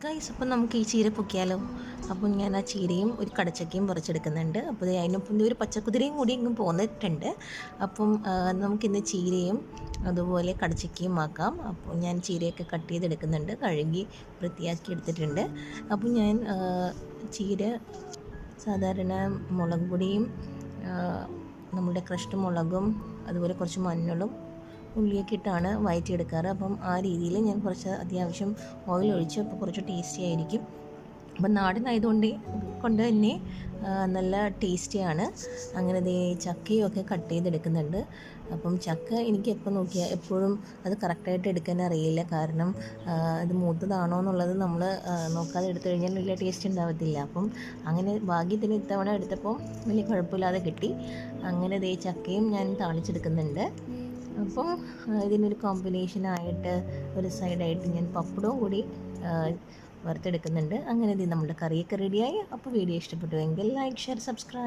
Guys, അപ്പം നമുക്ക് ഈ ചീര പൊക്കിയാലോ? അപ്പം ഞാൻ ആ ചീരയും ഒരു കടച്ചക്കയും പറിച്ചെടുക്കുന്നുണ്ട്. അപ്പോൾ അതിനൊപ്പം ഒരു പച്ചക്കുതിരയും കൂടി ഇങ്ങ് പോന്നിട്ടുണ്ട്. അപ്പം നമുക്കിന്ന് ചീരയും അതുപോലെ കടച്ചക്കയും ആക്കാം. അപ്പോൾ ഞാൻ ചീരയൊക്കെ കട്ട് ചെയ്തെടുക്കുന്നുണ്ട്, കഴുകി വൃത്തിയാക്കി എടുത്തിട്ടുണ്ട്. അപ്പം ഞാൻ ചീര സാധാരണ മുളക് പൊടിയും നമ്മുടെ ക്രഷ്ഡ് മുളകും അതുപോലെ കുറച്ച് മഞ്ഞളും ഉള്ളിയൊക്കെ ഇട്ടാണ് വഴറ്റിയെടുക്കാറ്. അപ്പം ആ രീതിയിൽ ഞാൻ കുറച്ച് അത്യാവശ്യം ഓയിൽ ഒഴിച്ച് അപ്പോൾ കുറച്ച് ടേസ്റ്റി ആയിരിക്കും. അപ്പം നാടനായതുകൊണ്ട് തന്നെ നല്ല ടേസ്റ്റിയാണ്. അങ്ങനെ ചക്കയും ഒക്കെ കട്ട് ചെയ്തെടുക്കുന്നുണ്ട്. അപ്പം ചക്ക എനിക്ക് എപ്പോൾ നോക്കിയാൽ എപ്പോഴും അത് കറക്റ്റായിട്ട് എടുക്കാൻ അറിയില്ല. കാരണം അത് മൂത്തതാണോ എന്നുള്ളത് നമ്മൾ നോക്കാതെ എടുത്തു കഴിഞ്ഞാൽ വലിയ ടേസ്റ്റ് ഉണ്ടാവത്തില്ല. അപ്പം അങ്ങനെ ഭാഗ്യത്തിന് ഇത്തവണ എടുത്തപ്പോൾ വലിയ കുഴപ്പമില്ലാതെ കിട്ടി. അങ്ങനെ ചക്കയും ഞാൻ താളിച്ചെടുക്കുന്നുണ്ട്. അപ്പോൾ ഇതിനൊരു കോമ്പിനേഷനായിട്ട് ഒരു സൈഡായിട്ട് ഞാൻ പപ്പടവും കൂടി വറുത്തെടുക്കുന്നുണ്ട്. അങ്ങനെ നമ്മുടെ കറിയൊക്കെ റെഡിയായി. അപ്പോൾ വീഡിയോ ഇഷ്ടപ്പെട്ടുവെങ്കിൽ ലൈക്ക്, ഷെയർ, സബ്സ്ക്രൈബ്.